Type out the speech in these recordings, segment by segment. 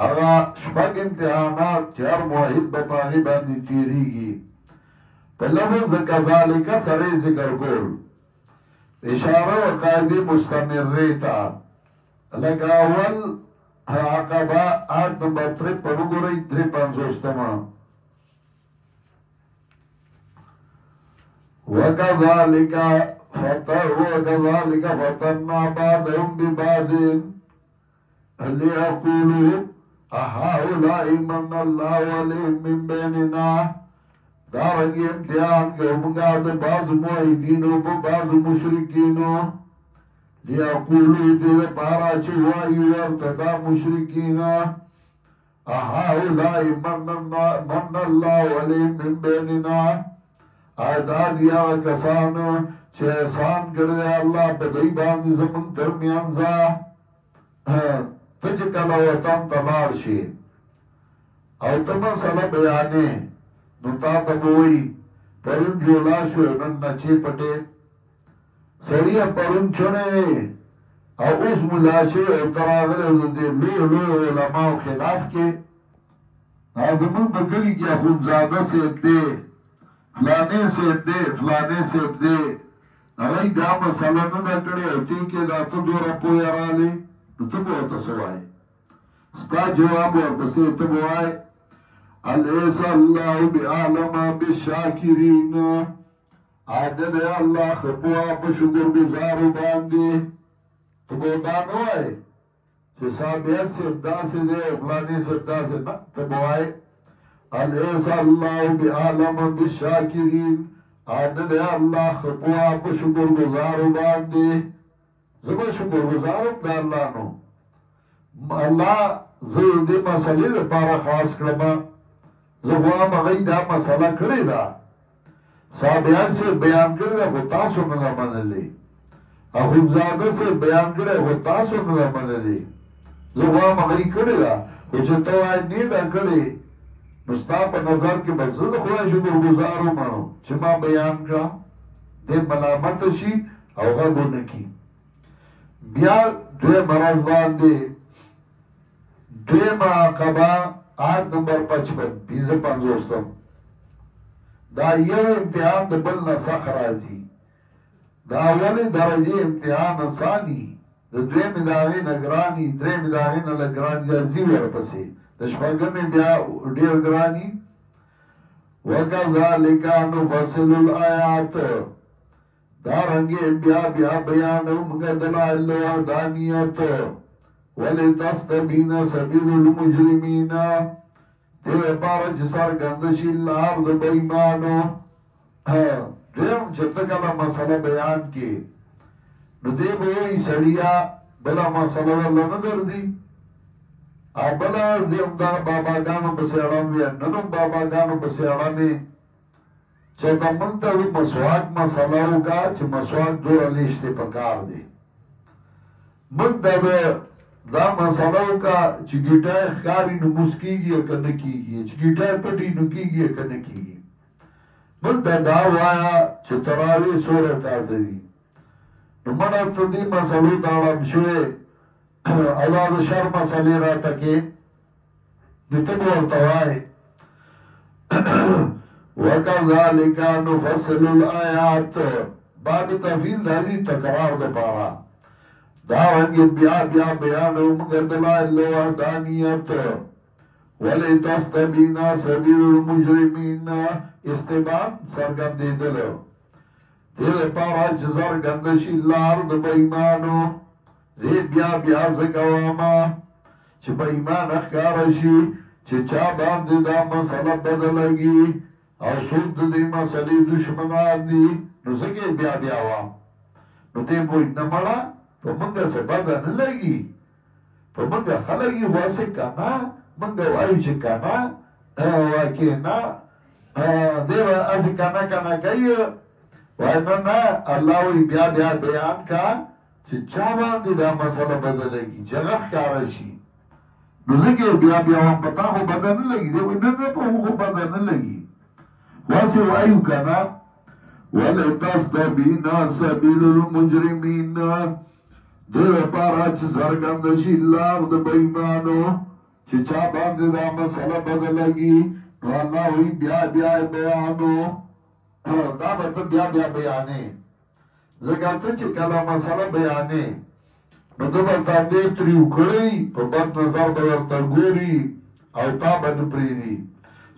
هغه شپږ امتحانات چې هر موحد به په هغې باندې تېرېږي. په لفظ د کذالک سره یې ذکر کول اشاره و قاعدې مستمرې ته. لکه اول عقبه آیت نمبر 53 وګورئ 53 وكذلك فتنا بعضهم ببعض ليقولوا أهؤلاء من الله عليهم من بيننا. دارنگی امتحان که منگا ده بعض موحدینو پا بعض مشرکینو لیقولو دیر پارا چوائی ورتدا مشرکینا اهؤلاء من اللہ علیهم من بیننا. آیداد یا کسانو چه احسان کرده اللہ پا دی باندی زمن ترمیانزا تچ کلا وطن تلار شی او تم مسئلہ بیانے نو تا تبوئی پرون جولا شو نن نچے پٹے سریع پرون چنے او اس ملاشے او تراغلے دے لو علماء خلاف کے آدمون بکلی کیا خونزادہ سیب دے فلانے سیب دے اگئی دا مسئلہ ندا کڑے ہوتی کہ دا تو دورا پویا را لے نو تبو ہوتا سوائے ستا جواب ورپسے تبو آئے الیس اللہ بعالم بالشاکرین. عادل ہے اللہ خپوا بشکر گزارو باندے تو بودانو آئے چه صحابیت سے ابدا سے دے افلانی سے ابدا سے تبو آئے الیس اللہ بعالم بالشاکرین. عادل ہے اللہ خپوا بشکر گزارو باندے زبا شکر گزارو دا اللہ نو اللہ زید مسئلے دے پارا خاص کرما زغوام اغی دا مسئلہ کری دا صحابیان سے بیان کری دا خطاسو ندا منلی اخونزادہ سے بیان کری خطاسو ندا منلی زغوام اغی کری دا خوچتو آئی نیدہ کری نستا پا نظر کی بزد خواہ شکر گزارو منو چه ما بیان کرا دے ملامت شی او غربو نکی. بیا دوی مرض باندے دوی معاقبہ آیت نمبر 55 دا یو امتحان دا بل نسخ راجی دا اولی درجی امتحان ثانی دا دوی مداغی نگرانی دری مداغی نلگرانی جازی ورپسی دا شپاگمی بیا دیر گرانی وَكَذَلِكَ نُفَصِلُ الْآيَاتِ. دارنگی بیا بیانو منگا دلائل وحدانیت وَلِتَسْتَبِينَ سَبِيلُ الْمُجْرِمِينَ. دیو پارا جسار گندشی لار دا بیمانو دیو چتکالا مسئلہ بیان کی نو دیو بوئی سڑیا بلا مسئلہ اللہ ندر دی بلا دیو دا بابا گانو پسی اڑامی ننم بابا گانو پسی اڑامی چاہتا منتا دو مسواک مسئلہ ہوگا چه مسواک دور علیشتے پکار دی منتا دو دا مسئلہ کا چی گیٹای خکاری نو مسکی گی اکا نکی گی چی گیٹای پٹی نو کی گی اکا نکی گی من دا داو آیا چی تراوی سورت آتا دی نو من اتا دی مسئلو دارم شوئے اللہ دا شر مسئلی را تکی نو تبو ارتوائی وَكَذَلِكَ نُفَصِلُ الْآيَاتِ. باب تفیل داری تقرار دا پارا داونگی بیا بیانو منگا دلائل وحدانیت وَلِتَسْتَبِينَ سَبِيلُ الْمُجْرِمِينَ. استبان سرگندی دلو دل پارا چزر گندشی لار دا بیمانو زی بیا زکواما چه بیمان اخکارشی چه چا باندی دا مسئلہ بدلگی او سود دی مسئلی دشمنان دی نو سکے بیا وام نو دی بوئی نمڑا پا منگا سے بدا نلگی پا منگا خلگی واسے کانا منگا وائیو چه کانا واکی نا دیو از کانا کئی وائی نا اللہ وی بیا بیان کا چه چا باندی دا مسئلہ بدلگی چه غخ کارشی نو سکے بیا وام پتا خو بدا نلگی دیو نن پا خو بدا نلگی واسه وایو کنا وَلِتَسْتَبِينَ سَبِيلُ الْمُجْرِمِينَ. دیو پارا چه سرگند شی لار دا بیمانو چې چا باندې دا مسله بدلږي نو الله وی بیا بیا بیانو دا به ته بیا بیا بیانې ځکه ته چې کله مسله بیانې نو ده به تاندې تریو کړی په بد نظر به ورته ګوري او تا به نه پرېږدي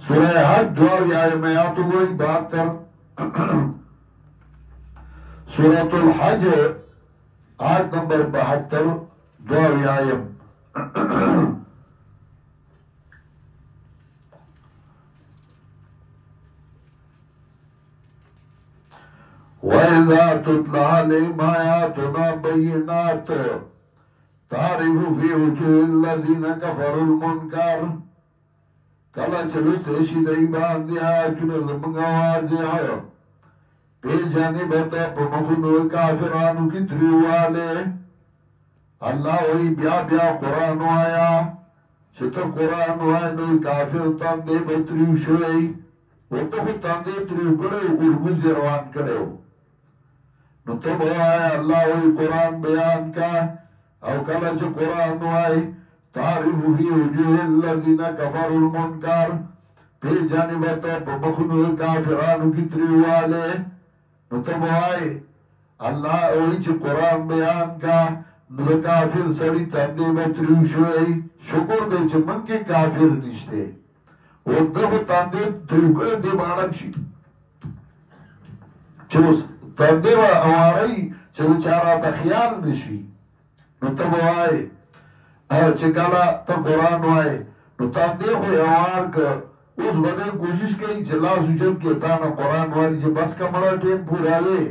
سوره حج 2 آیات وګورئ 72 سورة الحج آیت نمبر 72 2 آیت وَإِذَا تُتْلَى عَلَيْهِمْ آيَاتُنَا بَيِّنَاتٍ تَعْرِفُ فِي وُجُوهِ الَّذِينَ كَفَرُوا الْمُنكَرَ کله چې لوستل شي دوی باندې آیاتونه زموږ واضح پیژنې به ته په مخونو کافرانو کې تریواله الله وی بیا بیا قرآن وایا چې ته قرآن وای نو کافر تاندې به تریو شوی ورته خو تاندې تریو کړی ګرګوز روان کړی نو ته به وایه الله وی قرآن بیان کا او کله چې قرآن وای تعرف فی وجوه الذین کفروا المنکر پیژنې به ته په مخونو کافرانو کې تریواله نو ته به وایې الله وی چې قرآن بیان کا نو د کافر سړي تندې به تریو شوی شکر دی چې من کې کافر نشته او ده خو تندې تریو کړی دی به اړم شي چې اوس تندې به اوارئ چې د چا راته خیال نشي نو ته به وایې چې کله ته قرآن وایې نو تندې خو یې اوار که اوس به دی کوشش کوي چې لاس اوچت کړي تا نه قرآن وایي چې بس که مړه ټیم پوره دی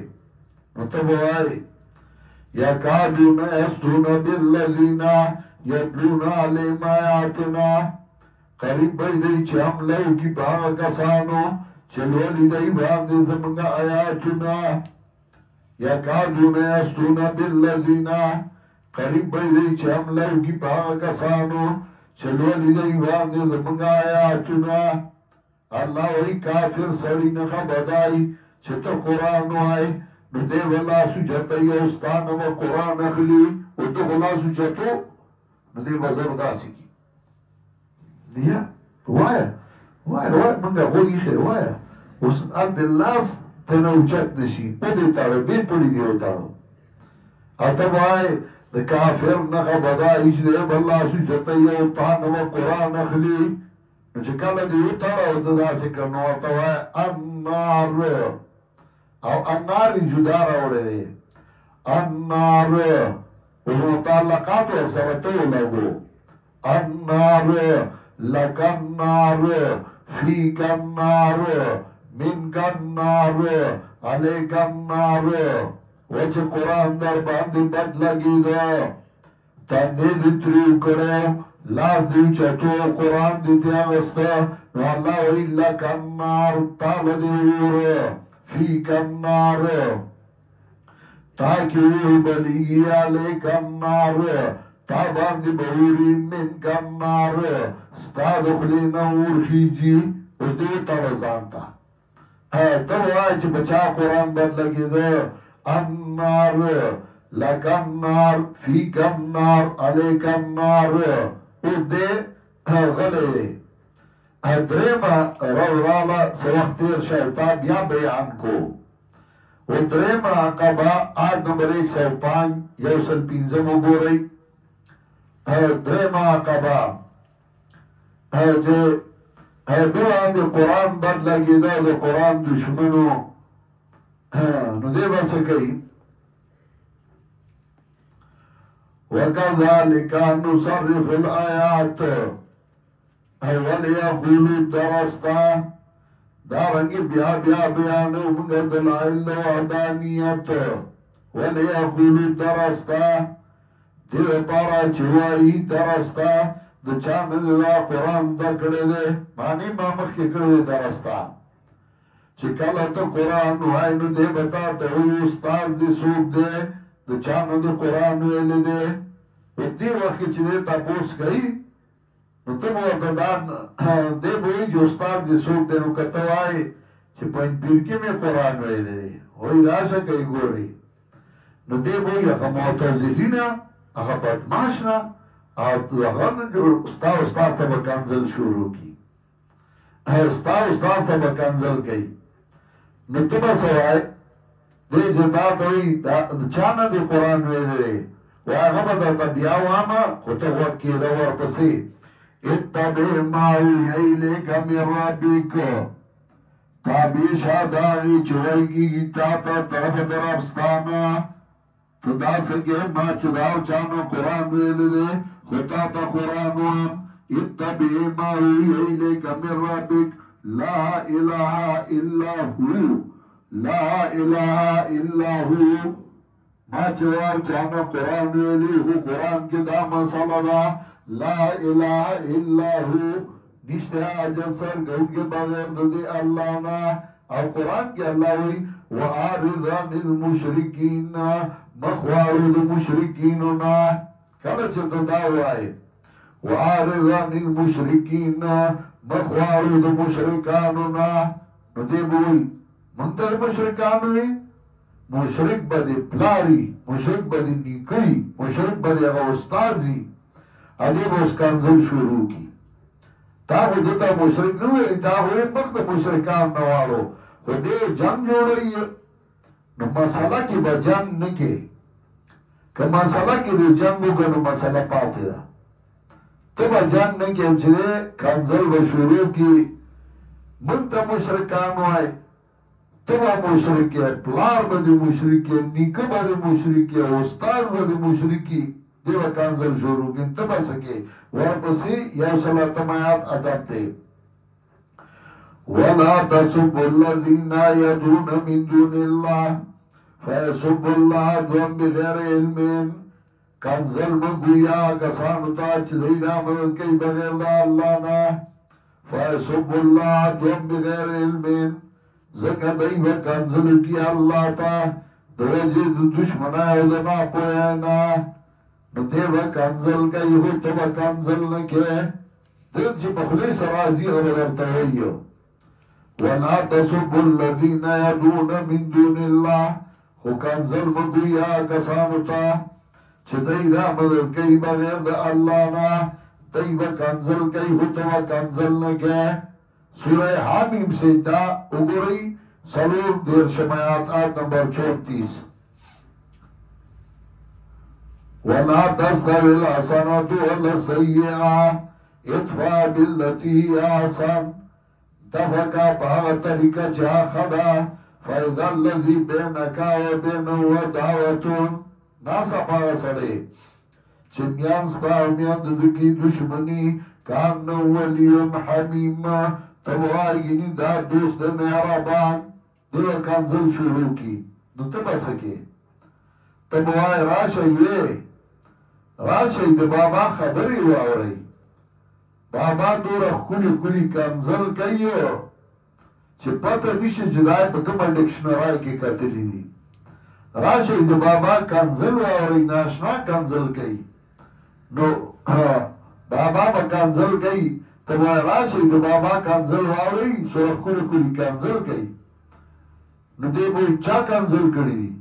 نو ته به وایې یکادون یسطون بالذین یتلون علیهم آیاتنا قریب به دی چې حمله وکړي په هغه کسانو چې لولي دی باندې زموږ آیاتونه یکادون یسطون بالذین قریب به دی چې حمله وکړي په هغه کسانو چې لولي دی باندې زموږ آیاتونه الله وی کافر سړي نه خبردای چې ته قرآن وایې نو دی ولا سوچته یو ستانه و قرآن اخلی و تو ولا سوچتو نو دی بزر داسی کی دیا وایا منگا خوگی خیر وایا اس ارد لاس تنه اوچت نشی او دی تاڑو بی پولی دیو تاڑو اتا بائی دی کافر نخا بدا ایش دی بلا سوچته یو ستانه و قرآن اخلی نو چکالا دیو تاڑو داسی کرنو اتا وایا النار او النار جدا راوڑے دے النار اس متعلقات اور سرطو لگو النار لکن نار فیک النار منک النار علیک النار وچه قرآن در باندی بد لگی دا تندی دی تریو کرو لاس دیو چتو قرآن دی تیاغستا نو اللہ وی لکن نار تال دیور فیک النار تاکی اوی بلیگی علیک النار تا باندی بوری منک النار ستا دخلی نور خیجی اس دیو تاوزانتا تب آئی چی بچا قرآن بد لگی دو النار لک النار فیک النار علیک النار اس دے غلے دریما رورالا سوخت تیر شیطان بیا بیان کو و دریما عقبہ آیت نمبر 105 یوسل پینزم گو رئی دریما عقبہ دوران دی قرآن بد لگی دا دی قرآن دشمنو نو دی بس کئی وَكَذَلِكَ نُصَرِّفُ الْآيَاتِ وَلِيَقُولُوا دَرَسْتَا دارنگی بیا بیانو منگا دلائل وحدانیت وَلِيَقُولُوا دَرَسْتَا دیر پارا چوائی درستا د چاند دا قرآن دا کڑے دے معنی مامخ کے کڑے درستا چی کلا تا قرآن وائنو دے بتا تا ہوئی استاز دی سوک دے د چاند دا قرآن ویلے دے دی وقت چی دے تا پوس گئی نو تب ورطا دان دے بوئی چی استاز دی سوک دے نو کتوائی چی پنج پیرکی میں قرآن ویلے دے ہوئی راشا کئی گوری نو دے بوئی اخا معتزلینا اخا بدماشنا او هغه نه جوړ ستا استاد ته به کنځل شروع کي ستا استاد ته به کنځل کوي نو ته به څه وایې دې چې تا ته وایي چا نه دې قرآن ویلی دی وایي هغه به درته بیا وامه خو ته غوږ کېده ورپسې اتبع ما اوحی الیک من ربک تابع شه د هغې چې وایي کېږي تا ته طرفه د رب ستا نه ته داسې کې ما چې دا چا نه قرآن ویلی دی خو تا ته قرآن وایم اتبع ما اوحی الیک من ربک لا اله الا هو لا اله الا هو ما چې وار چا نه قرآن ویلی هو قرآن کې دا مسله ده لا اله الا هو نشته حاجت سرګونکي بغیر د دې الله نه او قرآن کې الله وایي وأعرض عن المشرکین مخوارو د مشرکینو نه کله چې ته دا وایې وأعرض عن المشرکین مخوارو د مشرکانو نه نو دې به وایي مونږ ته مشرکان وي مشرک به دې پلاري مشرک به دې نیکه مشرک به دې هغه استاد وي دې به اوس کنځل شروع کړي تا خو ده ته مشرک نه ویلي تا خو یې مخ د مشرکان نه واړو خو دې جنګ جوړوي نو مسله کې به جنګ نه کې که مسله کې دې جنګ وکړه نو مسله پاتې ده ته به جنګ نه کې چې کنځل به شروع کړي مونږ ته مشرکان وایي ته به مشرک یې پلار به دې مشرک یې نیکه به دې مشرک یې استاد به دې مشرک یې دې به کنځل شروع کړي ته به څه کې ورپسې یو سل اتم آیات ادب دی ولا تسبوا الذين يدعون من دون الله فيسبوا الله عدوا بغير علم کنځل مګویا کسانو ته چې دوی نه مدد کوي بغیر د الله نه فيسبوا الله عدوا بغیر علم ځکه دوی به کنځل کوي الله ته د وجې د دشمنۍ او د ناپوهۍ نه نو دې به کنځل کوي خو ته به کنځل نه کوې دې چې په خولې سره راځي هغه به درته وایي ولا تسبوا الذين يدعون من دون الله خو کنځل مګویا کسانو ته چې دوی را مدد کوي بغیر د الله نه دوی به کنځل کوي خو ته به کنځل نه کوې سورہ حامیم سجدہ اگرئی سلور دیر شمایات آیت نمبر 34 وَلَا تَسْتَوِي الْحَسَنَةُ وَلَا السَّيِّئَةُ ادْفَعْ بِالَّتِي هِيَ أَحْسَنُ دفقا بهغه طریقه چې خدا فَإِذَا الَّذِي بَيْنَكَ وَبَيْنَهُ عَدَاوَةٌ ناڅاپه سړی چې میان ستا او میان د ده کې دشمني کأنه وَلِيٌّ حَمِيمٌ تب وایگینی دا دوست مهربان دیو کنزل شروع کی نو تب سکی تب وای راشای دا بابا خبری واوری بابا دورا کلی کلی کنزل کئیو چه پتا نیشه جدای پا کم ڈکشنرائی کی کتلی دی راشای دا بابا کنزل واوری ناشنا کنزل کئی نو بابا با کنزل کئی تب وای راشی دا بابا کنزل واوری سورخ کلی کلی کنزل کئی نو دی بوی چا کنزل کری دی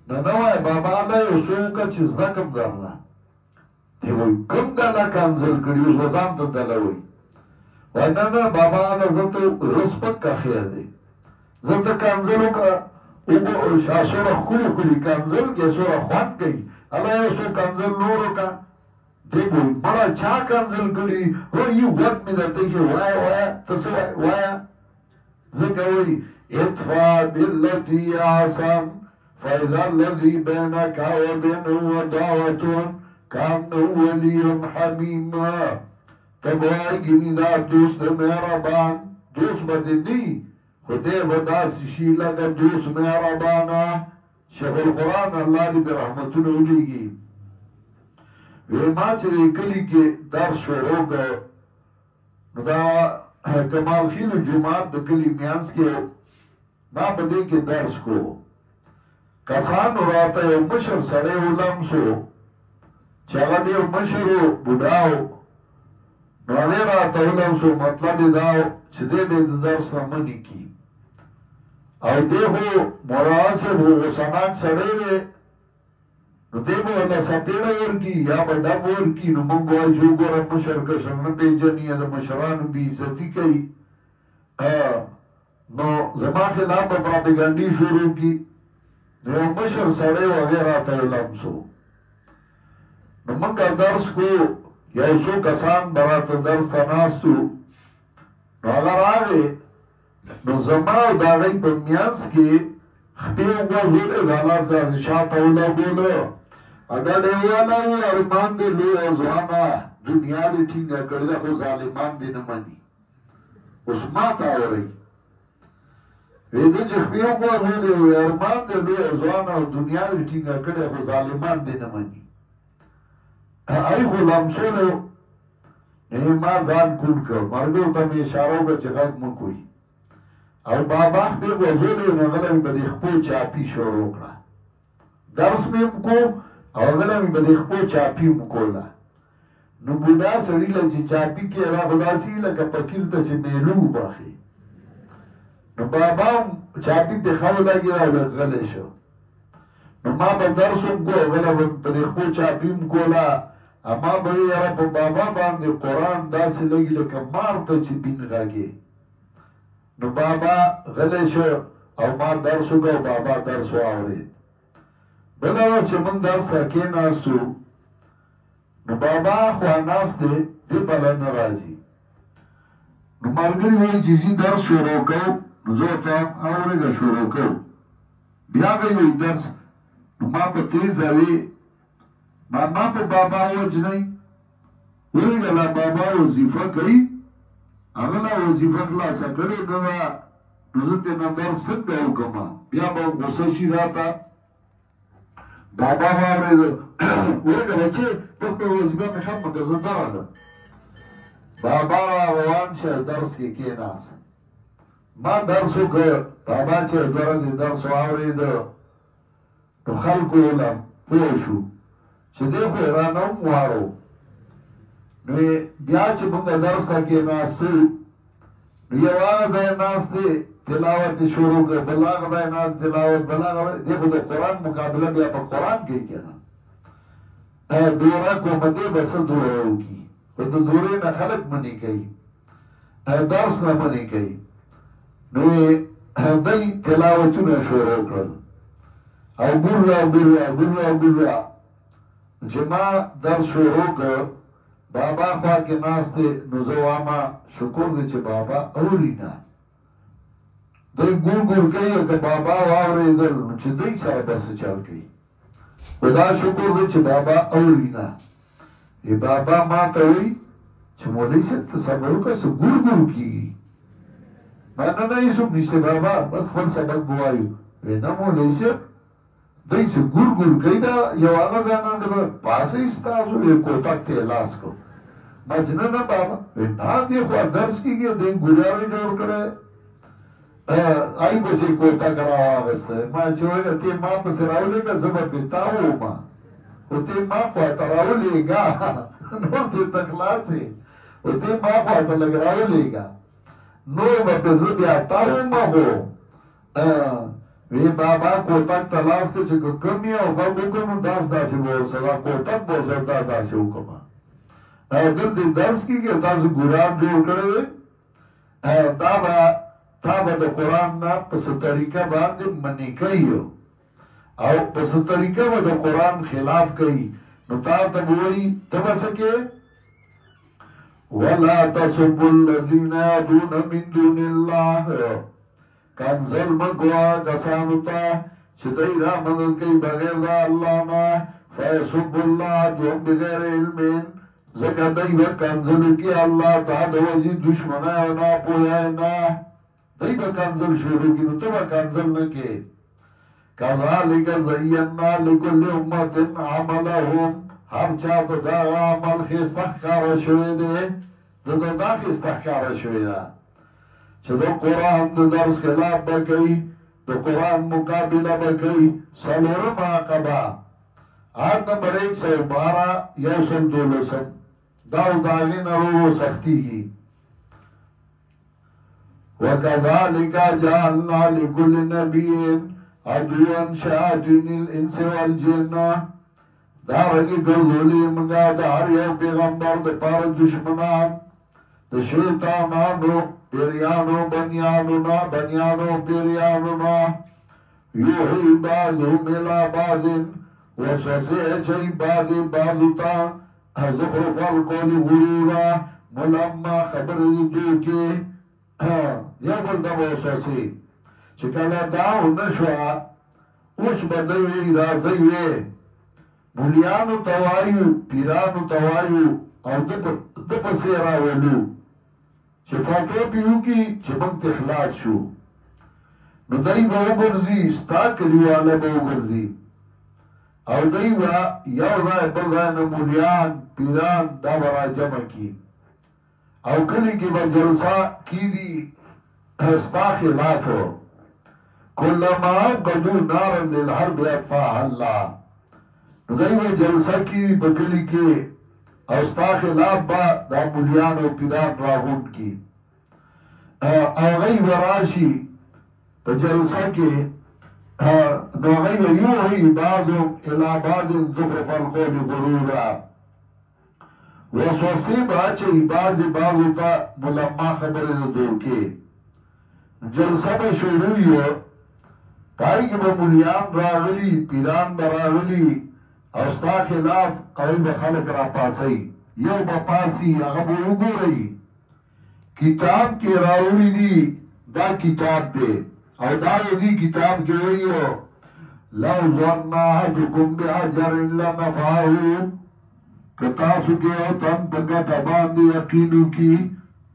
نوای بابا اللہ یو سوکا چیز دا کم درنا دی بوی کم دالا کنزل کری اس وزان تا دلوی ونانا بابا اللہ زتا رسپک کا خیر دی زتا کنزلو کا سورخ کلی کلی کنزل کی سورخ خوان کئی اللہ یو سو کنزل نورو کا دیکھو بڑا چا کنزل کری ہو یہ وقت میں درتے کہ وایا تسوائے وایا ذکر ہوئی ادفع باللتی آسان فَإِذَا الَّذِي بَيْنَكَ وَبَيْنَهُ عَدَاوَةٌ كَأَنَّهُ وَلِيٌّ حَمِيمٌ تب آئیگینی دا دوست مہربان دوست بدنی خودے بداسی شیلہ کا دوست مہربانا شیخ القرآن اللہ دی برحمتون اولی گی ما چې کلی کې درس شروع کړ نو دا کمال خیل جماعت د کلی میانس کې ما په دې کې درس کو کسانو راته یو مشر سړی ولمسو چې هغه ډېر مشر و بوډا و نو هغې راته ولمسو مطلب یې دا و چې دی به د درس نه منې کي او دی خو ملا صاحب غوسناک سړی دی نو دی به ورله سپېړه ورکړي یا به ډب ورکړي نو موږ به وایو چې وګوره مشر کشر نه پېژني یا د مشرانو بېعزتي کوي نو زما خلاف به پراپګنډي شروع کړي نو یو مشر سړی و هغې راته لمس و نو موږ درس کو یو څو کسان به راته درس ته ناست وو نو هغه راغې نو زما او د هغوی په میانځ کې خپې وګوزولې د الله سره شاته ولګولو دا ډېواله وو ارمان دې لوی او ځوانه دنیا دې ټینګه کړې ده خو ظالمان دې نه مني اوس ما ته اورئ وی ده چې خپې وګوزولې وی ارمان دې لوی او ځوانه او دنیا دې ټینګه کړې خو ظالمان دې نه مني ای خو لمسولو ما ځان کوڼ کړ مرګو ته مې اشاره وکړه چې غږ مه کوئ او بابا خپې وګوزولې نو هغه مې په دې خپو چاپي شروع کړه درس مې هم کو او هغه مې په دې خپو چاپي هم کوله نو بوډا سړي له چې چاپي کې هغه خو داسې لکه فقیر ته چې میلو وباخي نو بابا هم چاپي پې ښه ولګېد او غلی شو نو ما به درس هم کو هغه به په دې خپو چاپي هم کوله اما به یې یاره په بابا باندې قرآن داسې لګي لکه مار ته چې بین غږې نو بابا غلی شو او ما درس وکړ او بابا درس واورېد بله ورځ چې موږ درس ته کېناستو نو بابا خوا ناست دی دې بله نه راځي نو ملګري وایي چې ځي درس شروع کوو نو زه ورته اورېږه شروع کوو بیا به یې وایي درس نو ما په تیزه وي ما په بابا وجنئ وایي لا بابا وظیفه کوي هغه لا وظیفه خلاصه کړې نه ده نو زه ترېنه درس څنګه وکړم بیا به غوسه شي راته بابا واورېده وایي بچې ته په وظیفه مې ښه مګر زه درغلم بابا را روان شو درس کې کېناست ما درس وکړ بابا چې دوه ورځې درس واورېده نو خلکو علم پوه شو چې دی خو یې رانه هم واړو نو بیا چې موږ درس ته کېناستو نو یو هغه ځای ناست دی تلاوت یې شروع کړ بل هغه ځای ناست تلاوت بل هغه دی خو د قرآن مقابله بیا په قرآن کې که نه دوره کومه دی به څه دوره وکړي خو د دورې نه خلک منې کوي درس نه منې کوي نو دی تلاوتونه شروع کړل او ګوره ګوره ګوره ګوره چې ما درس شروع کړ بابا خوا کې ناست دی نو زه واما شکر دی چې بابا اوري نه دی ګور ګور کوي او که بابا واورېدل نو چې دی سره به څه چل کوي خو دا شکر دی چې بابا اوري نه بابا ما ته وایي چې مولوي صاحب ته صبر وکړه څه ګور ګور کېږي ما نه نه هېڅوک نشته بابا بس خپل سبق به وایو نه مولوي صاحب دی څه ګور ګور کوي دا یو هغه ځانه د پاسه یې ستاسو یو کوټک ته یې لاس کړو ما چې نه نه بابا نه دی خو درس کېږي دی ګوریاوی جوړ کړی آی پسې کوټک راواغستی ما چې وایي ته ما پسې راولېږه زه به پرې تا ووما خو ته ما خواته راولېږه نور دې ته خلاصې خو ته ما خواته لږ راولېږه نور به پې زه بیا تا وومه خو وی بابا کوټک ته لاس کړ چې که کم یې او غږ وکړم نو داسې به ورسره دا کوټک به ورسره داسې وکړم دلته درس کېږي تاسو ګوراب جوړ کړی دی تا به د قرآن نه په څه طریقه باندې منې کوي او په څه طریقه به د قرآن خلاف کوي نو تا ته به وایي ته به څه کې ولا تسبوا الذین یدعون من دون الله کنزل مکوا کسانو ته چې دوی را مدد کوي بغیر د الله نه فیسبوا الله دوم بغیر علم ځکه دوی به کنزلو کې الله ته د وجې دشمنه او ناپوهه نه دوی به کنزل شروع کړي نو ته به کنزل نه کې کذلک زینا لکل امة عملهم هر چا ته دا عمل ښایسته ښکاره شوی دی دته دا ښایسته ښکاره شوې ده چې د قرآن د درس خلاف به کوي د قرآن مقابله به کوي څلورم عقبه آیت نمبر 112 112 دا د هغې نه ورو سختېږي وکذلک جعلنا لکل نبي عدوا شیاطین الانس والجن دارنگی گردولی منگا دا هر یو پیغمبر دا پار دشمنان دا شیطانانو پیریانو بنیانو پیریانو نا یوحی بعضهم الى بعض وسوسه چی بعضی تا زخرف القول غرورا ملما خبر دو کے یا بلدہ وسوسه چکالا داو نشوا اس بدوی رازوی مولیانو توایو پیرانو توایو او دپ سیرا ولو چه فاتو پیو کی چه منت اخلاق شو نو دای با اگرزی ستا کلیوالا با اگرزی او دای با یو رای بلدان مولیان پیران دا برا جمع کی او کلی کی با جلسا کی دی ستا خلافو کلما قدو نارن للحرب افاہ اللہ نو دای با جلسا کی بکلی کی او ستا خلاف با دا مولیان و پیران راغون کی او غی براشی پا جلسہ کے نو غی یوحی بعضهم الى بعض زخرف القول غرورا وسوسی باچه بعضو تا ملما خبر دو کے جلسہ با شروعیو پائی که با مولیان راغلی پیران براغلی او ستا خلاف قوی بخلق را پاسی یو با پاسی اغا بو گو رئی کتاب کی راولی دی دا کتاب دے او دا دی کتاب کی ویو لو ظننا حدکم بی حجر لنفاہو کتاسو کے او تن پا گتا باندی یقینو کی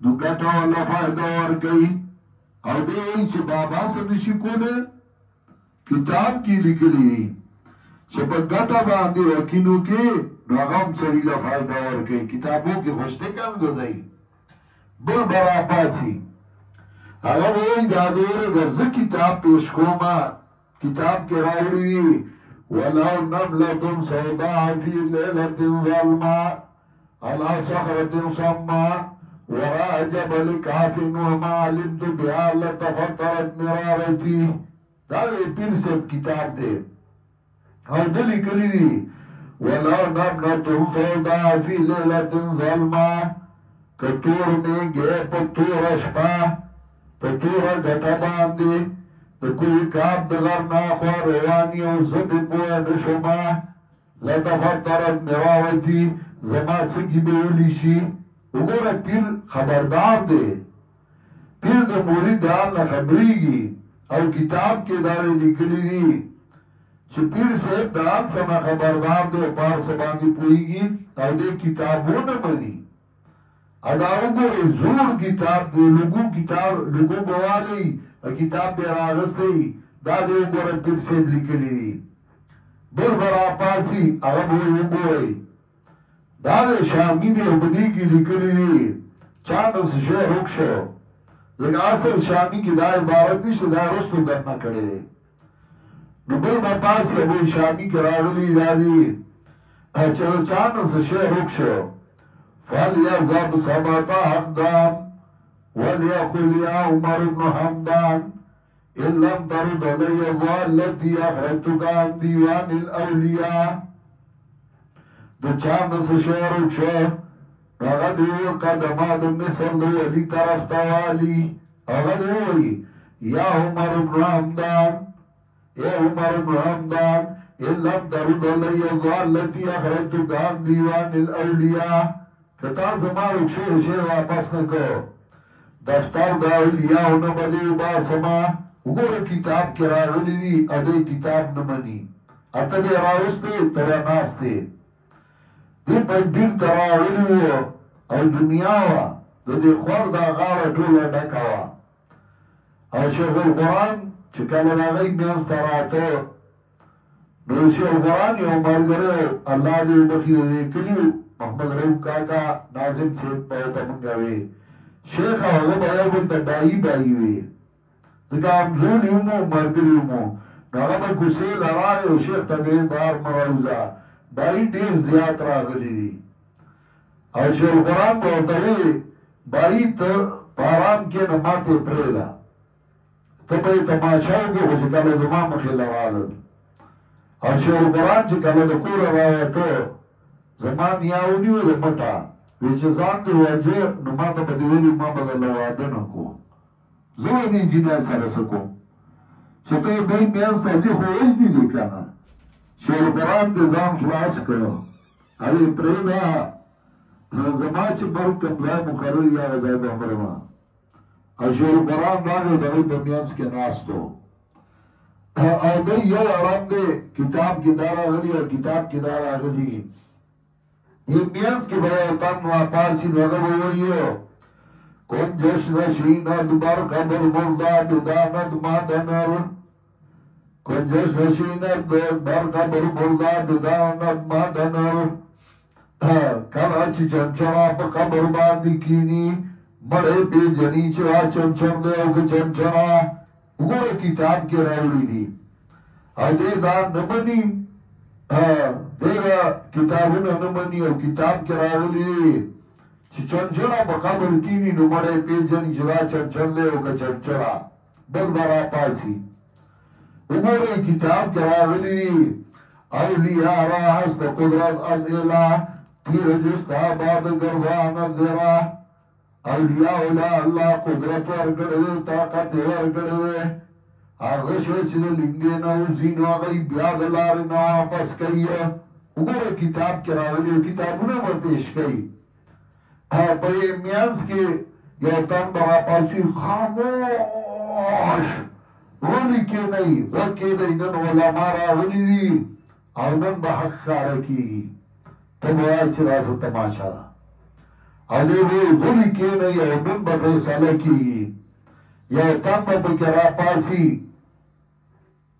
دو گتا والا فائدہ ورکی او دے ایچے بابا سنشی کولے کتاب کی لکلی چه پا گتا باندی یقینو کی نو اغام سری لفائدہ ورکی کتابوں کی خوشتے کم دو دائی بل برا پاسی اگر وہی دادور گرز کتاب پیش کوما کتاب کے راوڑی دی وَلَوْ نَمْلَةٌ سَوْدَاءَ فِي لَيْلَةٍ ظَلْمَةٍ عَلَى صَخْرَةٍ صَمَّاءٍ وَرَاءَ جَبَلِ كَهْفٍ وَمَا عَلِمْتُ بِهَا لَتَفَطَّرَتْ مِرَارَتِي دا پیر سب کتاب دے اور دلی کلی دی وَلَوْ نَمْلَةٌ سَوْدَاءَ فِي لَيْلَةٍ ظَلْمَةٍ کتور میں گئے پتور اشپا پتور گھٹا باندے تو کوئی کاب دگر ناخوا روانی و زبی پوئے نشما لتفطرت مراوتی زما سکی بیولیشی اگورا پیر خبردار دے پیر دا مورید دان نخبری گی او کتاب کے دارے لکلی دی چھ پیر صاحب دان سما خبردار دے پار سباندی پوئی گی او دے کتابوں نمانی اداو گوری زور کتاب دے لگو گوالی کتاب دے راغستی دا دے گوری پیر سیب لکلی بل برا پاسی اغب ہوئی گوری دا دے شامی دے بدی کی لکلی دی چانس شے رکشو لیکن اصل شامی کی دا عبارت نیشت دا رستو درنا کڑے دے نو بل برا پاسی ابو شامی کی راغلی دا دی چلو چانس شے رکشو فَلْيَذَبْ سَبَتَ حَقْدَامْ وَلْيَقُلْ يَا عُمَرُ بْنُ حَمْدَانْ إِن لَمْ تَرُدْ عَلَيَّ الَّتِي أَخْرَجْتُكَ عَنْ دِيوَانِ الْأَوْلِيَاءِ دو چاند سے شعرک شو اغدو قدمات مصر دو علی طرف توالی اغدوی یا عمر بن حمدان إِن لَمْ تَرُدْ عَلَيَّ الَّتِي أَخْرَجْتُكَ عَنْ دِيوَانِ الْأَوْلِيَاءِ کتان زمانو شے واپس نکو دفتر دا اولیاء نمدی باسما اگور کتاب کی راغلی دی ادھے کتاب نمانی اتدے راوستے ترہ ناستے دی پنجیر تراغلی ہو او دنیا وا دی خور دا غار ٹولا ڈکاوا او شیخ القرآن چکل راغی میانس تراتو نو شیخ القرآن یو مرگرے اللہ دی بخیر دی کلیو محمد روم کاکا ناظم چھت پہتا منگاوے شیخ آغا بایا بلتا ڈائی بائی وے دکا امزون یومو مردر یومو ناغا با کسیل آرائے و شیخ تبیر بار مراوزا بائی دیر زیاد را گلی دی او شیخ قرآن بہتاوے بائی تا پاران کے نماتے پریدا تبای تماشاو کے خوشکال زمان مخیل آوالد او شیخ القرآن چې کله د کوره راووتو زما نیا ونیوه د مټه وی چې ځان دې وجه نو ما ته به دې ویلي ما به درله واده نه کوم زه به دې انجینر سره څه کوم چې ته یې دی منځ ته ځي خو وجدي دی که نه شیخ القرآن دې ځان خلاص کړو هغې پرېږده زما چې مرګ کوم ځای مقرر یا هغه ځای به مرمه او شیخ القرآن راغی د هغوی په منځ کې ناست و او دی یو عرب دی کتاب کې دا راغلي او کتاب کې دا راغلي یہ میانس کی بیعتان واپاسی نگر ہوئیو کن جشن شیند بر قبر مرداد داند مادنر کن جشن شیند بر قبر مرداد داند مادنر کراچی چنچنا پا قبر باندی کینی مڑے پی جنی چرا چنچن دے اوک چنچنا گوڑا کتاب کے راولی دی دے دا نمانی دیگا کتابونه نمانی او کتاب کی راغلی چی چنچنا پا قبر کینی نو مڑے پیجنی چدا چنچن دے او کا چنچنا بل برا پاسی اگوری کتاب کی راغلی اولیاء را ہست قدرت ادیلا پیر جست آباد گردان ادیرا اولیاء اولا اللہ قدرت ورگڑے طاقت ورگڑے آغشو چی دا لنگے نوزینو آغای بیاد لاری نو آپس کئی اگوره کتاب کی راولی کتابونه با پیش کئی پای میانس کی یو تن برا پاسی خاموش رولی که نئی وکی دا ایدن علماء راولی دی او نن با حق خاره کی تب آئی چی راست تماشا علی رولی که نئی او نن با فیصله کی یو تن با بکرا پاسی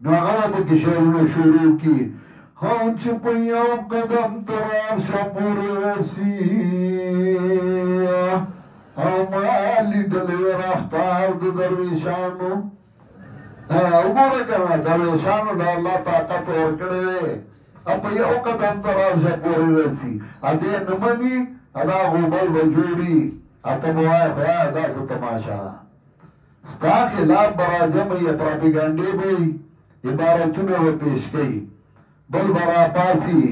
نو آغا با کشورونو شروع کی ہاں چپیاں قدم ترار شپور رسی ہمالی دلی رفتار درویشانو اگوره کنا درویشانو دا اللہ طاقت ورکڑے اپا یو قدم ترار شپور رسی ادے نمانی ادا غوبل وجوڑی اتبوائی خواہ ادا ستماشا ستا خلاف برا جمعی پراپیگانڈے بھئی عبارتونه و پیش کئی بل برا پاسی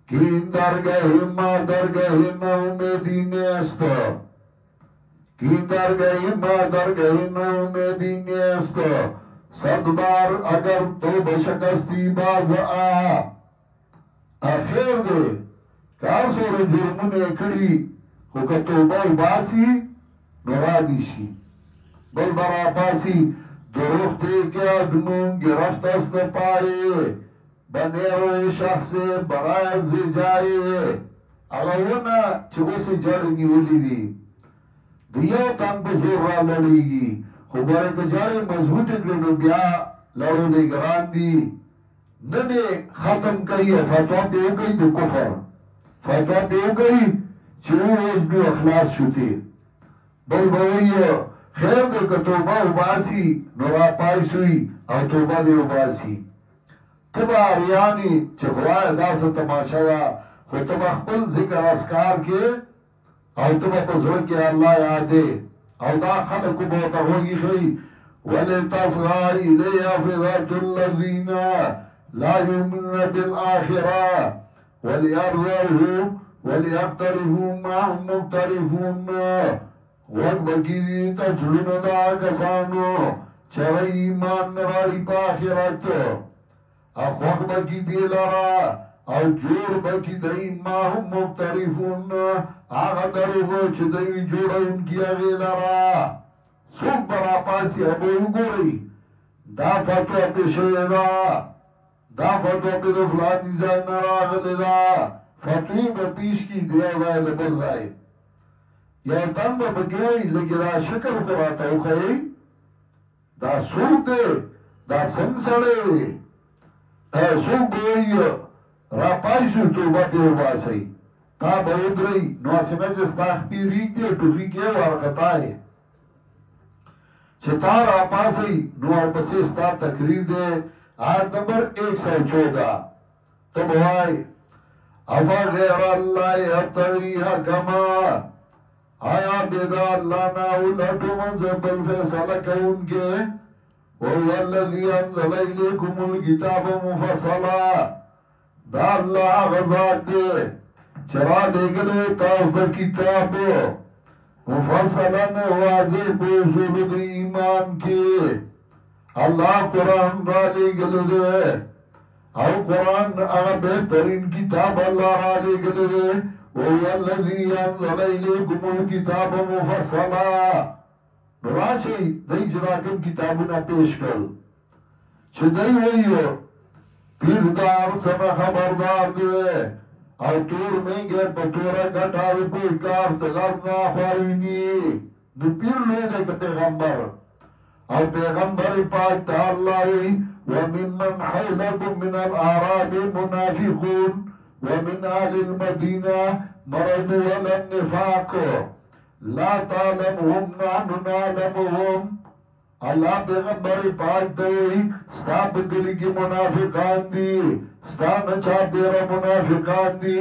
کین درگاہی ما درگاہی نا امیدی نیست کین درگاہی ما درگاہی نا امیدی نیست صد بار اگر تو بشکستی باز آخیر دے کار سور جرمون اکڑی خوکا توبہ باسی نرادیشی بل برا پاسی درختے کے ادمون گرفت است پائے بنیرو شخص برای زجائے اغاونا چگو سے جڑ نیولی دی دیو تن پہ زور را لڑی گی خوبارے که جڑ مضبوط اکڑنو بیا لڑو دے گران دی ننے ختم کئی فتوہ پیو گئی دو کفر فتوہ پیو گئی چیو روز بھی اخلاص شتے بل بوئی خیر دے که توبہ اباسی نورا پائسوی او توبہ دے اباسی تبا آریانی چه خواہ دا سا تماشا دا خو تبا خپل ذکر اسکار کے او تبا پزرک کے اللہ یادے او دا خلقو بوتا ہوگی خی وَلِتَصْغَى إِلَيْهَ فِضَةُ الَّذِينَ لَا يُؤْمِنُونَ بِالْآخِرَةِ وَلِيَرْضَوْهُ وَلِيَقْتَرِفُوا مَا هُمْ مُقْتَرِفُونَ وقت بکی دیتا جلون دا کسانو چوئی ایمان نراڑی پا آخرت وقت بکی دی لرا او جوڑ بکی دی ما هم مقترفون آغا دروگو چه دیوی جوڑا ان کی آغی لرا سوک برا پاسی ابوی گوری دا فتوہ پیشوی دا فتوہ پی دو فلانی زن نراغلی دا فتوی با پیش کی دیا گئی لبر دائی یا تن با بگئی لگی دا شکر خورا توخی دا سوک دے دا سنگ سڑے دے سوک گوئی را پایشو توبہ دیو باسی تا باود رئی نواسمه جستاخ پی ریک دے ٹوخی کے وارکتائے چھتا را پاسی نوار پسیستا تقریر دے آیت نمبر 114 تب ہوئی افا غیر اللہ ابتغی حکما آیا بیدا اللہ ناول اٹو منزبل فیصلہ کون کے وهو الذي انزل الیکم الكتاب مفصلا دا اللہ غزات دے چرا لگلے تاز دا کتاب مفصلا واضح بوصول دا ایمان کے اللہ قرآن را لگلے دے او قرآن اغا بہترین کتاب اللہ را لگلے دے وهو الذي انزل الیکم الكتاب مفصلا راشی دی جراکم کتابونا پیش کر چه دی ویو پیردار سما خبردار دے او تور مینگے پتورا گٹاوی کوئی کار تغرنا خواہینی نو پیر لے دے کہ پیغمبر او پیغمبر پاک تا اللہ وی وممن حولکم من الأعراب منافقون ومن أهل المدينة مرضوا على النفاق لا تعلمهم نحن نعلمهم اللہ پیغمبر پاک دوئی ستا بگلی کی منافقان دی ستا نچا پیرا منافقان دی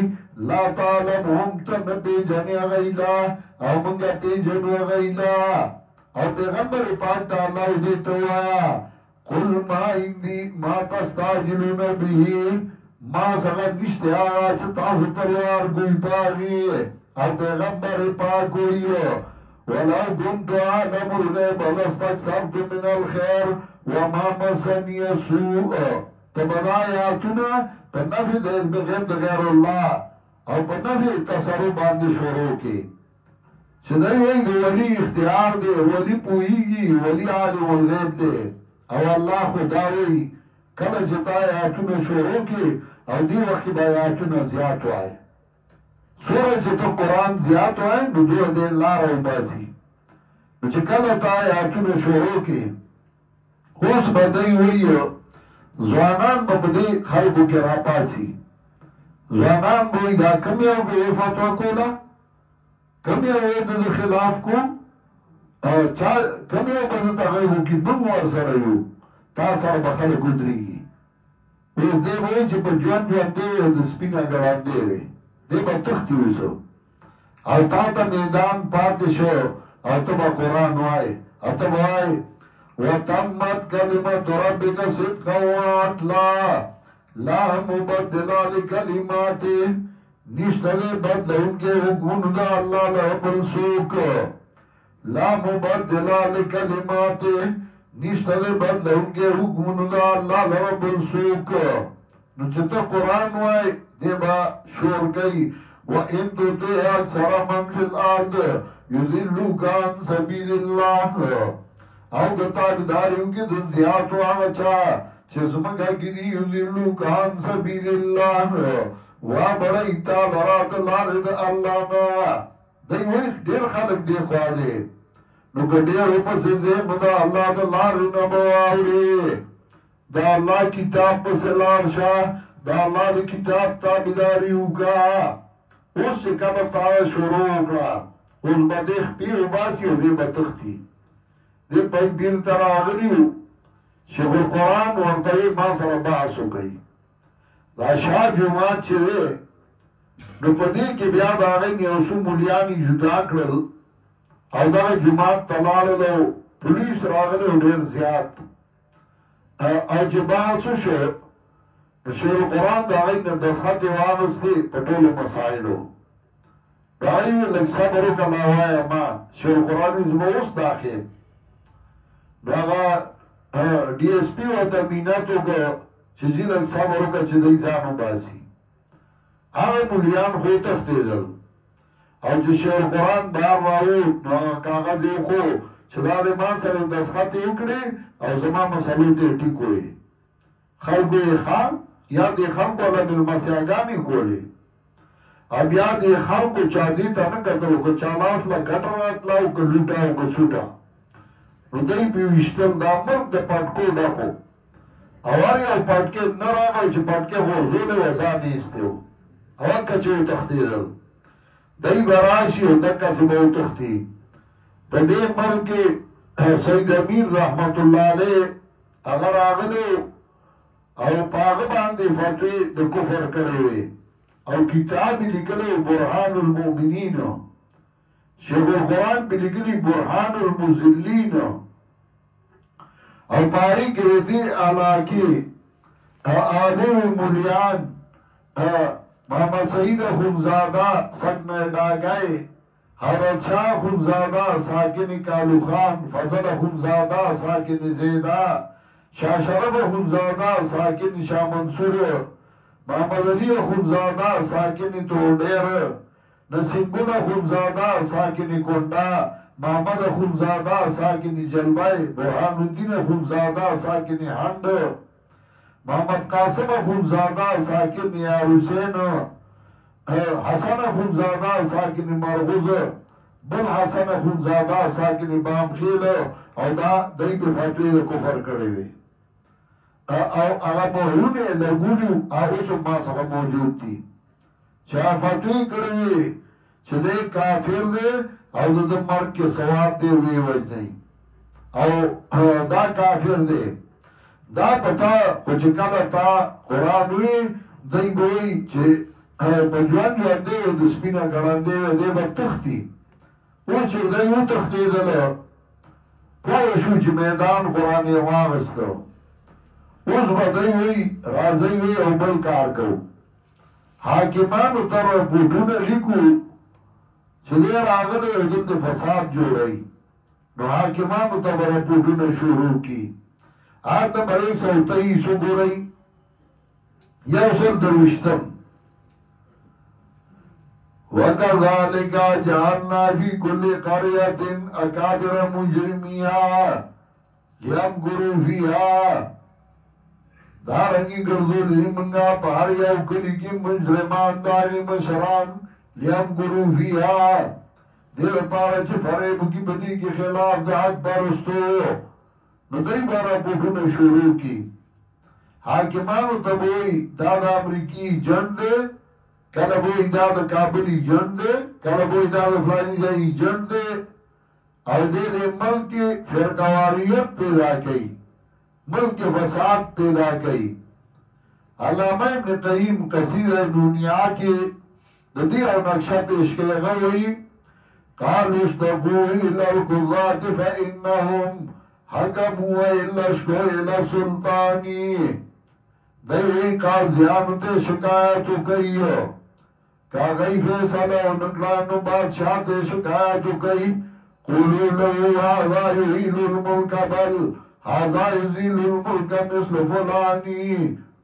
لا تعلمهم تن پی جنی غیلا او منگا پی جنو غیلا او پیغمبر پاک تا اللہ دیتا ہوا قل ما اندی ما تستاجلون بھی ما سغت نشتے آگا چتاسو تروار کوئی پاگی او پیغمبر پاک ہوئیو ولو كنت أعلم الغيب لاستكثرت من الخير وما مسني سوء تبدا آیاتنا پنفی دیر بغیر غیر اللہ او پنفی تصرف باندې شروع کی چدائی وی دی ولی اختیار دی ولی پوئیگی ولی عالم الغیب دی او اللہ خداوی کل جتا آیاتنا شروع کی او دی وقت با آیاتنا زیادو آئے سورہ چتا قرآن زیادو آئے نو دو دیر لارا باسی نو چکل تا آیاتنا شروع کی خوص بدائی ہوئی زوانان با بدائی خلقو کی راپاسی زوانان بوئی دا کمی او بے فتوہ کولا کمی او دا خلاف کو کمی او بدا تغیبو کی منوار سرائیو تا سر بخلقو دریگی او دے بوئی چی پا جوان جوان دے دا سپینا گران دے وے دے با تختی ہوئی او تا تا میدان پاتی شو او تا با قرآن وائی او تا با وائی وَتَمَّتْ كَلِمَةُ رَبِّكَ صِدْقًا وَعَدْلًا لا مبدلا لِكَلِمَاتِهِ نشترے بدل ان کے حکم دا اللہ لہبن سوک لا مبدلا لِكَلِمَاتِهِ نشترے بدل ان کے حکم دا اللہ لہبن سوک نو چتا قرآن وائی دے با شور کئی وَإِن تُطِعْ أَكْثَرَ مَنْ فِي الْأَرْضِ يُضِلُّوكَ عَنْ سَبِيلِ اللَّهِ او گتاک داریو کی دزیاتو آمچا چزمکا گری یذلو کان سبیل اللہ وا برایتا برات لارد اللہ نا دی ویخ دیر خلق دی خوادے نو گدیر اوپس زیم دا اللہ دا لارد نبواوری دا اللہ کتاب پس لارشا دا اللہ دا کتاب تابداریو کا اس سے کبتا شروع کرا اس بدیخ پیو باسی و دی بتختی دی پاک بیر تر آگلیو شیخ القرآن ورطوی ما سر بحثو گئی دا شاہ جماعت چه دے نو پدی که بیاد آگئی نیوسو مولیانی جدا کرل او دا جماعت تلال دو پولیس راگلیو دیر زیاد او چه بحثو شو شیخ القرآن دا آگئی ندسخط واغستی پتول مسائلو دا آگئی لگ صبرو کلاوائی اما شیخ القرآن زبوست داخل داغا ڈی ایس پی و تمیناتو کا چیزی لگ صبرو کا چیزی زانو باسی آغا مولیان خو تختیدل او چی شیر قرآن بار راو کاغذی خو چلا دے مان سر دستخطی اکڑی او زمان مسئلو تے ٹکوئی خلقوی خان یا دی خلقو علم المسیاگانی کولی اب یا دی خلقو چا دیتا نکتلو که چالاف لگٹر اتلاو که لوٹاو که سوٹا نو دی پیوشتل دا مرد دا پاٹکو ڈاکو اواری او پاٹکے نراغو چی پاٹکے غرزول وزا نیستیو اوار کچیو تختیدل دی براشی و دکا سباو تختی پا دی ملک سید امیر رحمت اللہ علیہ اگر آگلو او پاغ باندے فتوی دا کفر کروے او کتابی لکلو برحان المؤمنین شیخ القرآن بلگلی برحان المزلین او پاری که دی علاقی آبو مولیان محمد سعید خونزادہ سکن ڈاگئی حضرت شاہ خونزادہ ساکن کالو خان فضل خونزادہ ساکن زیدہ شاہ شرف خونزادہ ساکن شاہ منصور محمد علی خونزادہ ساکن توڈیر نسنگون خونزادہ ساکن کنڈا محمد خونزادہ ساکن جلبائی برحان الدین خونزادہ ساکن ہنڈ محمد قاسم خونزادہ ساکن یار حسین حسن خونزادہ ساکن مرغوز بل حسن خونزادہ ساکن بام خیل او دا دای په فتوی د کفر کړی وي او هغه مهرونه لګولیو هغه ما سره موجود دي چا فتوی کړی وي چې دې کافر دی او د مرګ کې ثواب دی وی وځي او دا کافر دی دا پتا خو چې کله تا قرآن وی دی بوئی چې په جوان ژوندی و د سپینه ګړندی و دی به تښتي او چې دی وتښتېدله پوه شو چې میدان قرآن یې واغسته اوس به دی وی راځئ وی او بل کار کوو حاکمانو ته رپوټونه لیکو چې دی راغلی او دلته فساد جوړوي نو حاکمانو ته به رپوټونه شروع کړي آتا بھائی سوتائی سو گورائی یا سر دروشتم وَكَذَلِكَ جَعَلْنَا فِي كُلِّ قَرْيَةٍ أَكَابِرَ مُجْرِمِيهَا لِيَمْكُرُوا فِيهَا دارنگی گردو لیمنگا پہر یو کلی کی مجرمان داری مشران لِيَمْكُرُوا فِيهَا دیر پارا چی فریب کی بدی کی خلاف دا حق برستو نو دای بارا پوٹونه شروع کی حاکمانو ته وای دا د امریکای جنگ دی کله وای دا د کابلی جنگ دی کله وای دا د فلانی ځای جنگ دی او دې ملک فرقواریت پیدا کړي ملک فساد پیدا کړي علامه ابن قیم قصیده نونیہ کې د دې او نقشه پیش کړي غوي قالوا اشتقوا الى القضاة فانهم حکموا الا شکو الى سلطانی دیوی قاضیانو تے شکایتو کئی کاغی فیصلہ نکلانو بادشاہ تے شکایتو کئی قولو لہو هذا یحیل الملک بل هذا یزیل الملک مثل فلانی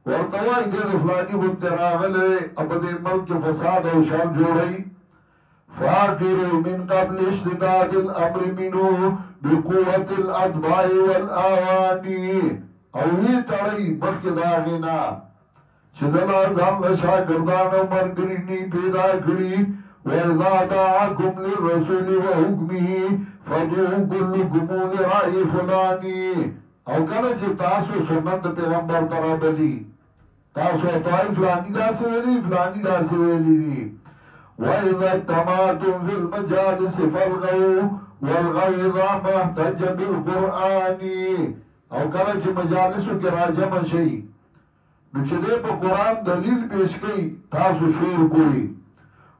ورطوائی دے فلانی بنتراغلے اب دے ملک فساد او شر جوڑی فاقروا من قبل اشتداد الامر منه بقوة الأدباء والآواني او وی تړی مخکې دا غینا چې دلا ځان له شاګردانو مرګرینی پیدا کړی وَإِذَا دَعَاكُمْ لِلرَّسُولِ وَحُكْمِهِ فَدُعُوا كُلُّكُمْ لِرَأْيِ فُلَانِ او کله چې تاسو سنت پیغمبر ترا بلی تاسو توای فلانی دا سویلی فلانی دا سویلی وَإِذَا اجْتَمَعْتُمْ فِي الْمَجَالِسِ فَالْغَوْا والغیظ محتج بالقرآن او کله چې مجالسو کې راجمع شي نو چې دې په قرآن دلیل پیش کړي تاسو شور کوئ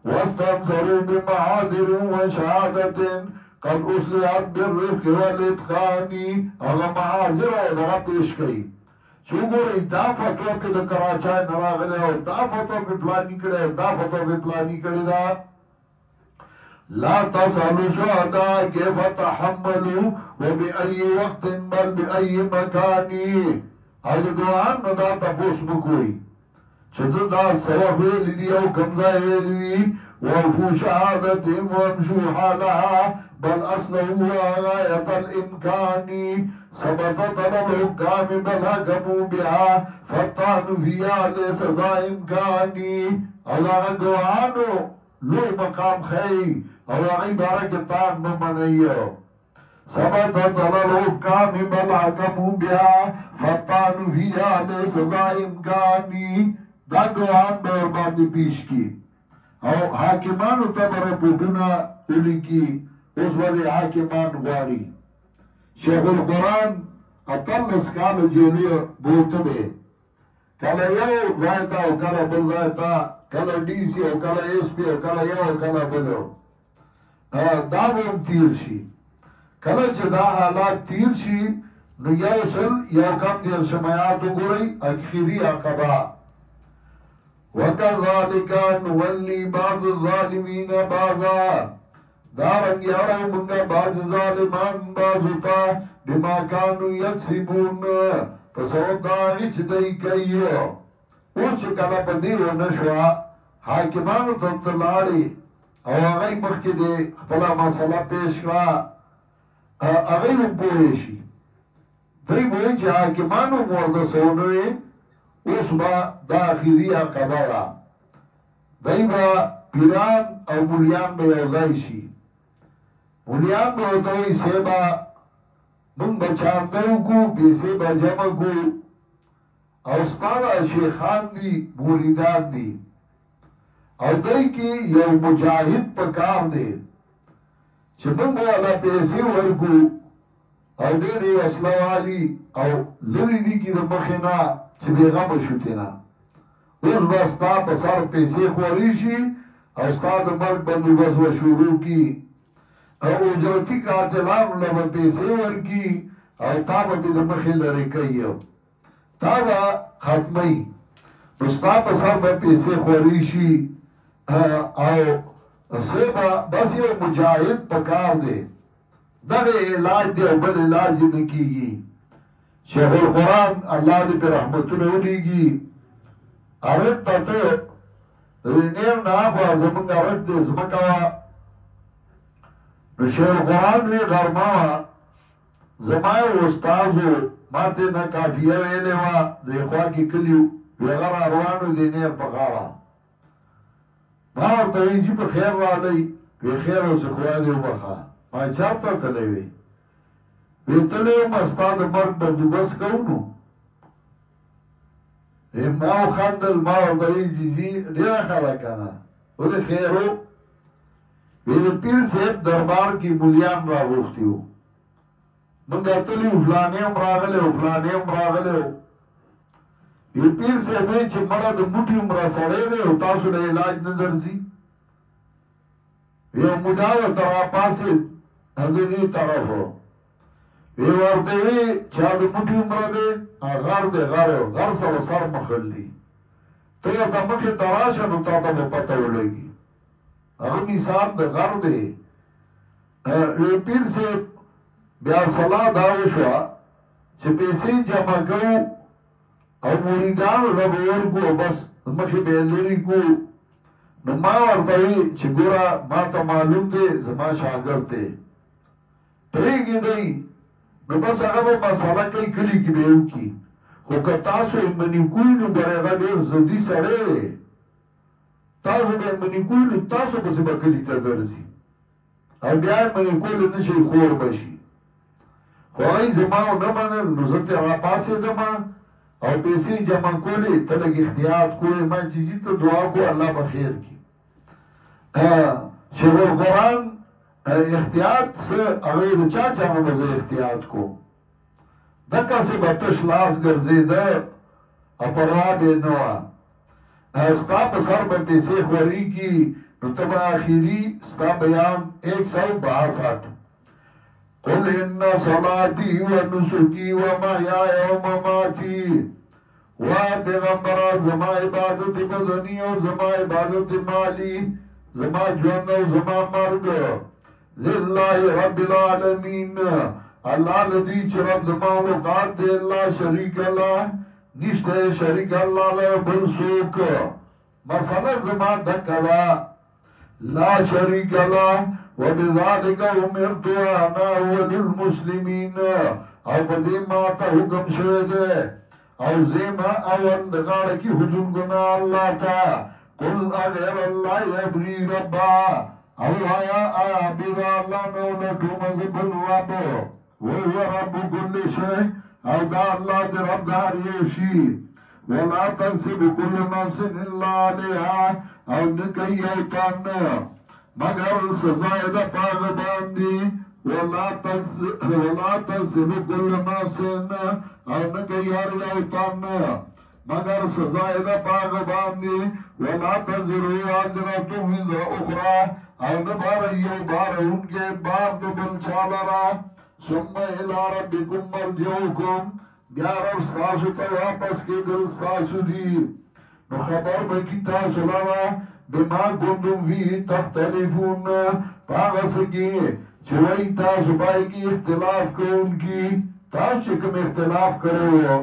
واستنصروا بمعاذر وشهادة قد أصلحت بالرفق والإتقان هغه معاذر او دغه پیش کړي چې وګورئ دا فتوا کې د کراچۍ نه راغلی او دا فتوا په پلاني کړی دا فتوا په پلاني کړی دا لا تسألوا شهداء كيف تحملوا وبأي وقت بل بأي مكان او د ګوان نو دا تپوس مکوئ چې دا سبب ویلی دی او کمزای ویلی دی وفو شهادتهم وامشوا حالها بل أصله غاية الإمكان ثبتت على الحكام بل حكموا بها فالطعن فيها ليس ذا إمكان او ګوانو لو مقام خی او هغه بارک تان ممنیو ثبتت على الحكام بل حكموا بها فالطعن فيها ليس ذا إمكان دا ګوان به باندې پیش کی او حاکمانو ته رپورټونه ولیکي اوس باندې حاکمان غواړي شیخ القرآن اتلس کال جیلی بوته دی کله یو ځای ته او کله بل ځای ته کله ډي سي او کله ایس پی او کله یو او کله بل دا هم تیر شي کله چې دا حالات تیر شي نو یو کم دیر شمایاتو گوری اخیری عقبہ وَكَذَلِكَ نُوَلِّي بَعْضُ الظَّالِمِينَ بَعْضًا دارنگی اڑو منگا باز ظالمان بازوتا بما کانو یکسبون پسود داغی چی دی کئی او چی کلا پا دیو نشوا حاکمانو تبتلاری او اغی مخی دی خپلا مسئلہ پیش کرا اغی ام پویشی دی بوئی چی حاکمانو مورد سونوی اس با داخلی عقبہ را دی با پیران او مولیان با یوزائشی مولیان با اوتوی سیبا من بچاندو کو پیسے با جمع کو او ستادا شیخان دی مولیدان دی او دی کی یو مجاہد پکار دی چه من بالا پیسے ورکو او دی دی اسلوالی او لری دی کی دا مخینا چه بیغم شوتینا اس بستا پسار پیسے خوریشی او ستا دا مرگ بندو بس و شروع کی او اجرتی قاتلان لبا پیسے ورکی او تابا بی دا مخیل رکی تابا ختمی استا پسار با پیسے خوریشی او سیبا بس یو مجاہد پکار دے در علاج دے او بل علاج نکی گی شیخ القرآن اللہ دی پر رحمتو نولی گی عرب پتو نیر نافا زمان عرب دے زمکاوا نو شیخ القرآن وی غرماوا زمائی استازو ماتے نا کافیہ ویلے وا دے خواہ کی کلیو ویغر اروانو دے نیر پکارا ما ورطوی جی پا خیر والی وی خیر و سخواہ دیو بخوا ما چاپتا تلیوی وی تلیو مستاد مرگ بندو بس کونو ماو خندل ما ورطوی جی دیر خلکانا ولی خیرو وی پیر صاحب دربار کی مولیان را روختیو منگا تلیو فلانیم راغلے یہ پیر سے بے چھ مرد موٹی عمرہ سڑے دے و تاسو لے علاج نظر زی یہ مجاو ترا پاسے حضرتی طرف ہو یہ وارتے ہوئی چاہد موٹی عمرہ دے غر دے غر سر سر مخل دی تو یہ دمکی تراشا نتا تا پتہ ہو لے گی اگر مثال دے غر دے یہ پیر سے بیا صلاح داوشوا چھ پیسے جمع کرو او موریدانو لبو ورکو بس مخی بیلوری کو نو ما ورطوی چه گورا ما تا معلوم دے زما شاگر دے پریگی دی نو بس اگر مسئلہ کئی کلی کی بیو کی خو که تاسو منی کوئی نو برگا دیر زدی سڑے دے تاسو بے منی کوئی نو تاسو بسی با کلی تا درزی او بیای منی کوئی نشی خور بشی خو آئی زماو نمانل نو زتی را پاسی دمان او پیسے جمع کولی تلگ اختیار کوئی من چیزی تو دعا کو اللہ بخیر کی شیخ القرآن اختیار سے اغیر چاچا مبزے اختیار کو دکا سے بطش لاس گرزی دا اپراب نوا ستا پسر با پیسے خوری کی نتب آخری ستا بیان 162 قل ان صلاتی و نسکی و محیای و مماتی و پیغمبرا زما عبادت بدنی و زما عبادت مالی زما جون و زما مرگ للہ رب العالمین اللہ لدی چی رب دماغات دے اللہ شریک اللہ نشتے شریک اللہ لے بلسوک مسئلہ زما دکلا لا شریک اللہ وبذالک امرت انا اول المسلمین او قدیم آتا حکم شده او زیما اول دگار کی حدود گناہ اللہ تا قل اغیر اللہ یبغی ربا او آیا بیدا اللہ نولتو مذب الرب وهو رب کل شئی او دا اللہ دی رب دار یوشی ولا تنسب کل نفس الا علیہا او نکی اوتان مگر سزائے دا پاغ باندی ولا تنسب کل نفس او نکی یار اوتان مگر سزائے دا پاغ باندی ولا تنزرو آجرتو وزر اخرى او نبار ایو بار ان کے بار دو بل چالرا ثم الى ربكم مرجعكم بیا رب ستاسو ته واپس کېدل ستاسو دي نو خبر به کی تاسو لرا بما کنتم فیه تختلفون په هغه څه کې چې وایي تاسو پای کې اختلاف کوونکي تاسو چې کوم اختلاف کړی وو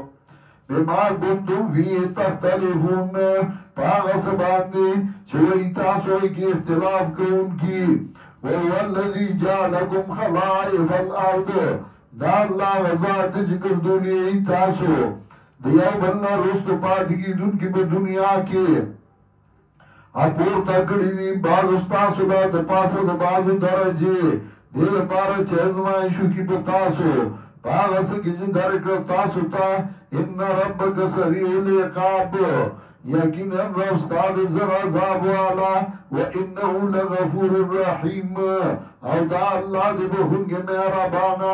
بما کنتم فیه تختلفون په هغه څه باندې چې وایي تاسو کې اختلاف کوونکي وهو الذي جعلكم خلائف الارض دا الله وزاد ذکر دنیا تاسو دیو بلنا رست پات کی دن کی په دنیا کې اپور تکړی دی باز تاسو لا د پاسه د بازو درجه دل پاره چزما شو کی په تاسو باغ اس کی درکړ تاسو ته ان ربک سریع العقاب یقینا رب ستاد زر عذاب والا وانه لغفور رحیم او دا الله دې به هنګ مهربانا